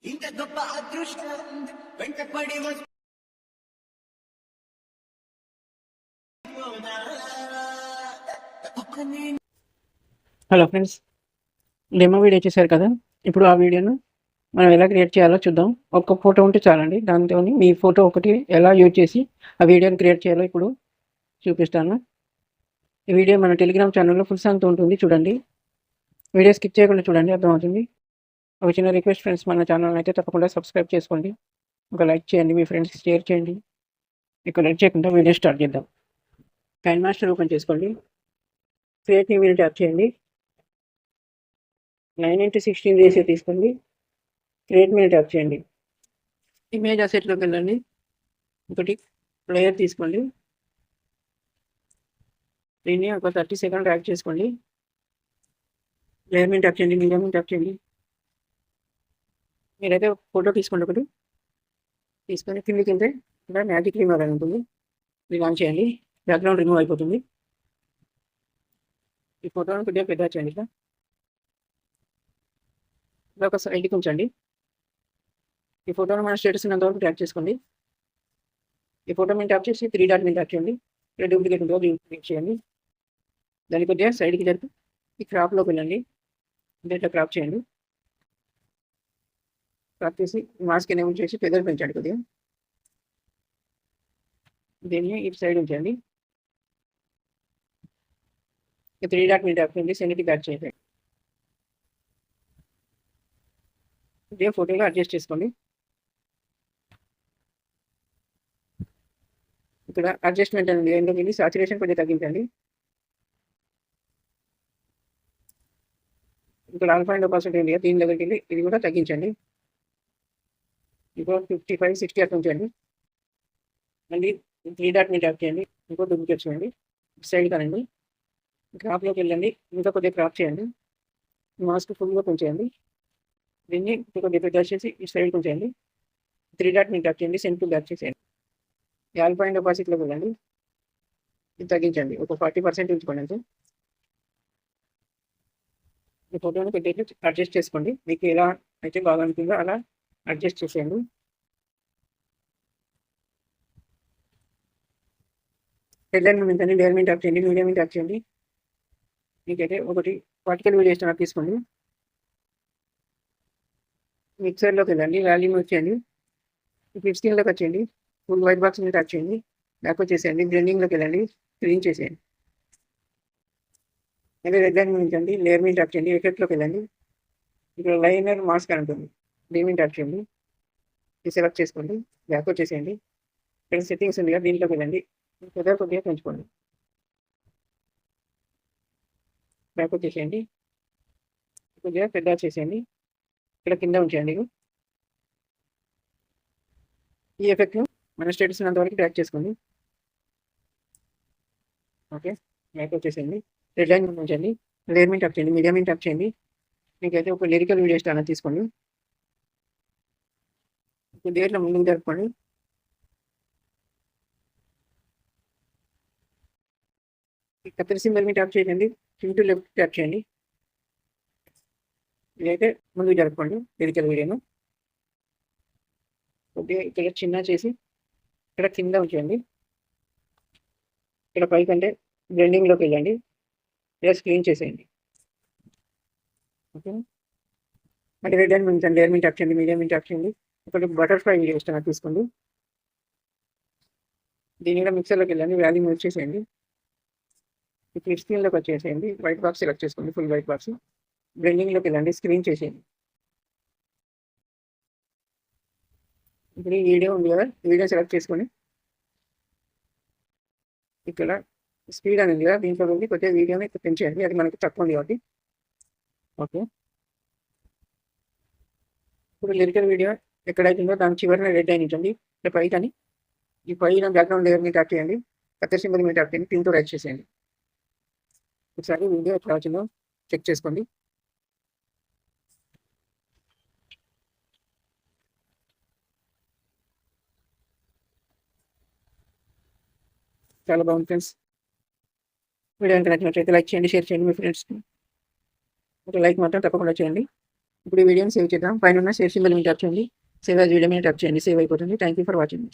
ఇంత గొప్ప అదృష్టం వెంటపడి హలో ఫ్రెండ్స్, డెమో వీడియో చేశారు కదా. ఇప్పుడు ఆ వీడియోను మనం ఎలా క్రియేట్ చేయాలో చూద్దాం. ఒక్క ఫోటో ఉంటే చాలండి. దాంతో మీ ఫోటో ఒకటి ఎలా యూజ్ చేసి ఆ వీడియోని క్రియేట్ చేయాలో ఇప్పుడు చూపిస్తాను. ఈ వీడియో మన టెలిగ్రామ్ ఛానల్లో ఫుల్ సాంగ్తో ఉంటుంది, చూడండి. వీడియో స్కిప్ చేయకుండా చూడండి, అర్థమవుతుంది. ఒక చిన్న రిక్వెస్ట్ ఫ్రెండ్స్, మన ఛానల్ అయితే తప్పకుండా సబ్స్క్రైబ్ చేసుకోండి, ఒక లైక్ చేయండి, మీ ఫ్రెండ్స్కి షేర్ చేయండి. ఇక్కడ లైక్ చేయకుండా వీడియో స్టార్ట్ చేద్దాం. కైన్ మాస్టర్ ఓపెన్ చేసుకోండి, క్రియేట్ న్యూ వీడియో ట్యాప్ చేయండి. 9:16 రేషియో తీసుకోండి, క్రియేట్ మీద ట్యాప్ చేయండి. ఇమేజ్ అసెట్లోకి వెళ్ళండి, ఒకటి లేయర్ తీసుకోండి, దీన్ని ఒక 30 సెకండ్ యాడ్ చేసుకోండి. లేయర్ మీద ట్యాప్ చేయండి, మీడియం మీద ట్యాప్ చేయండి. మీరైతే ఫోటో తీసుకోండి, ఒకటి తీసుకొని కిందికి వెళ్తే ఇక్కడ మ్యాజిక్ రిమూవర్ అని ఉంటుంది, ఇది ఆన్ చేయండి. బ్యాక్గ్రౌండ్ రిమూవ్ అయిపోతుంది. ఈ ఫోటోని కొద్దిగా పెద్ద చేయండి. ఇట్లా ఒక సైడ్కి ఉంచండి. ఈ ఫోటోను మన స్టేటస్ ఉన్నంతవరకు ట్యాప్ చేసుకోండి. ఈ ఫోటో మీద ట్యాప్ చేసి 3 డాట్ మీద ట్యాప్ చేయండి. ఇక్కడ డూప్లికేట్ ఉంటుందో క్లిక్ చేయండి. దాన్ని కొద్దిగా సైడ్కి జరిపి ఈ క్రాప్లోకి వెళ్ళండి. ఇట్లా క్రాప్ చేయండి. క్రాప్ చేసి మాస్క్ ఎనేబుల్ చేసి పెద్దలు పెంచండి కొద్దిగా. దీన్ని ఇటు సైడ్ ఉంచండి. 3 డాట్ మీద ట్యాప్ చేయండి, సెండ్కి బ్యాక్ చేయండి. ఇదే ఫోటోలో అడ్జస్ట్ చేసుకోండి. ఇక్కడ అడ్జస్ట్మెంట్ అనేది ఎందుకు వెళ్ళి సాచురేషన్ కొద్దిగా తగ్గించండి. ఇక్కడ ఆల్ఫా అండ్ ఆపోజిట్ ఉంది, దీని దగ్గరికి వెళ్ళి ఇది కూడా తగ్గించండి. ఇంకో 55-60 అట్లా ఉంచండి. మళ్ళీ 3 డాట్ మీద ట్యాప్ చేయండి, ఇంకో డూప్లికేట్ చేయండి, సైడ్ కానండి. క్రాప్లోకి వెళ్ళండి, ఇంకా కొద్దిగా క్రాప్ చేయండి. మాస్క్ ఫుల్గా పెంచేయండి. దీన్ని కొద్దిగా పెద్ద చేసి ఈ సైడ్ ఉంచేయండి. 3 డాట్ మీద ట్యాప్ చేయండి, సెంటర్ బ్యాక్ చేసేయండి. ఆల్ఫా అండ్ ఆపోజిట్లోకి వెళ్ళండి, ఇది తగ్గించండి, ఒక 40% ఉంచుకోండి. అంతే. ఈ ఫోటోని కొద్దిగా అడ్జస్ట్ చేసుకోండి, మీకు ఎలా అయితే బాగా అనుకుందో అలా అడ్జస్ట్ చేసేయండి. హెడ్లైన్ మీద లేయర్ మీద ట్యాప్ చేయండి, మీడియం మీద ట్యాప్ చేయండి. మీకైతే ఒకటి వర్టికల్ వీడియో స్టార్ట్ తీసుకోండి. మిక్సర్లోకి వెళ్ళండి, వాల్యూమ్ వచ్చేయండి, ఫ్లిప్ స్క్రీన్లోకి వచ్చేయండి, ఫుల్ వైట్ బాక్స్ మీద ట్యాప్ చేయండి, బ్యాక్ వచ్చేసేయండి. బ్లెండింగ్లోకి వెళ్ళండి, స్క్రీన్ చేసేయండి. అదే రెడ్ లైన్ ఉంచండి, లేయర్ మీద ట్యాప్ చేయండి, ఎఫెక్ట్లోకి వెళ్ళండి. ఇక్కడ లైనర్ మాస్క్ అని ఉంటుంది, దీని మీద ట్యాప్ చేయండి, ఇది సెలెక్ట్ చేసుకోండి, బ్యాక్ వచ్చేసేయండి. ఇక్కడ సెట్టింగ్స్ ఉంది కదా, దీంట్లోకి వెళ్ళండి, కొద్దిగా పెంచుకోండి, బ్యాక్ వచ్చేసేయండి, కొద్దిగా పెద్ద చేసేయండి. ఇక్కడ కింద ఉంచేయండి. ఈ ఎఫెక్ట్ను మన స్టేటస్ ఉన్నంతవరకు ట్రాక్ చేసుకోండి. ఓకే, బ్యాక్ వచ్చేసేయండి. రెడ్ లైన్ ఉంచండి, లేయర్ మీద ట్యాప్ చేయండి, మీడియం మీద ట్యాప్ చేయండి. మీకైతే ఒక లిరికల్ వీడియో స్టార్ట్ తీసుకోండి, కొద్దిగా ముందుకు జరుపుకోండి. కత్తెర సింబల్ మీద ట్యాప్ చేయండి, టు లెఫ్ట్ ట్యాప్ చేయండి. ఇదైతే ముందుకు జరుపుకోండి లిరికల్ వీడియోను. కొద్దిగా ఇక్కడ చిన్న చేసి ఇక్కడ కింద ఉంచండి. ఇక్కడ పైకంటే బ్లెండింగ్లోకి వెళ్ళండి, ఇలా స్క్రీన్ చేసేయండి. ఓకే, అంటే రెడ్ అండ్ ఉంచండి, లేయర్ మీద ట్యాప్ చేయండి, మీడియం మీద ట్యాప్ చేయండి. ఒకటి బటర్ఫ్లై వీడియో స్టార్ట్ తీసుకోండి. దీని కూడా మిక్సర్లోకి వెళ్ళండి, వాల్యూమ్ వచ్చేసేయండి. ఫ్లిప్ స్క్రీన్లోకి వచ్చేసేయండి, వైట్ బాక్స్ సెలెక్ట్ చేసుకోండి, ఫుల్ వైట్ బాక్స్. బ్లెండింగ్లోకి వెళ్ళండి, స్క్రీన్ చేసేయండి. ఇప్పుడు ఈ వీడియో ఉంది కదా, వీడియో సెలెక్ట్ చేసుకొని ఇక్కడ స్పీడ్ అనేది కదా, దీంట్లో వెళ్ళి కొద్దిగా వీడియోని పెంచేయండి, అది మనకి తక్కువ ఉంది కాబట్టి. ఓకే, ఇప్పుడు లిరికల్ వీడియో ఎక్కడైతుందో దాని చివరిన రెడ్ అయిన ఉంచండి, ఇక్కడ పై కానీ ఈ పైన బ్యాక్గ్రౌండ్ లేయర్ మీద ట్యాప్ చేయండి, కత్తెర సింబల్ మీద ట్యాప్ చేయండి, పిన్తో రైట్ చేసేయండి. ఒకసారి వీడియో ఎట్లా వచ్చిందో చెక్ చేసుకోండి. చాలా బాగుంది ఫ్రెండ్స్. వీడియో కనుక నచ్చినట్లయితే లైక్ చేయండి, షేర్ చేయండి మీ ఫ్రెండ్స్కి. ఒక లైక్ మాత్రం తప్పకుండా చేయండి. ఇప్పుడు ఈ వీడియోని సేవ్ చేద్దాం. పైన ఉన్న సేవ్ సింబల్ మీద టచ్ చేయండి. సేవ్ యాజ్ వీడియో మీద టచ్ చేయండి. సేవ్ అయిపోతుంది. Thank you for watching.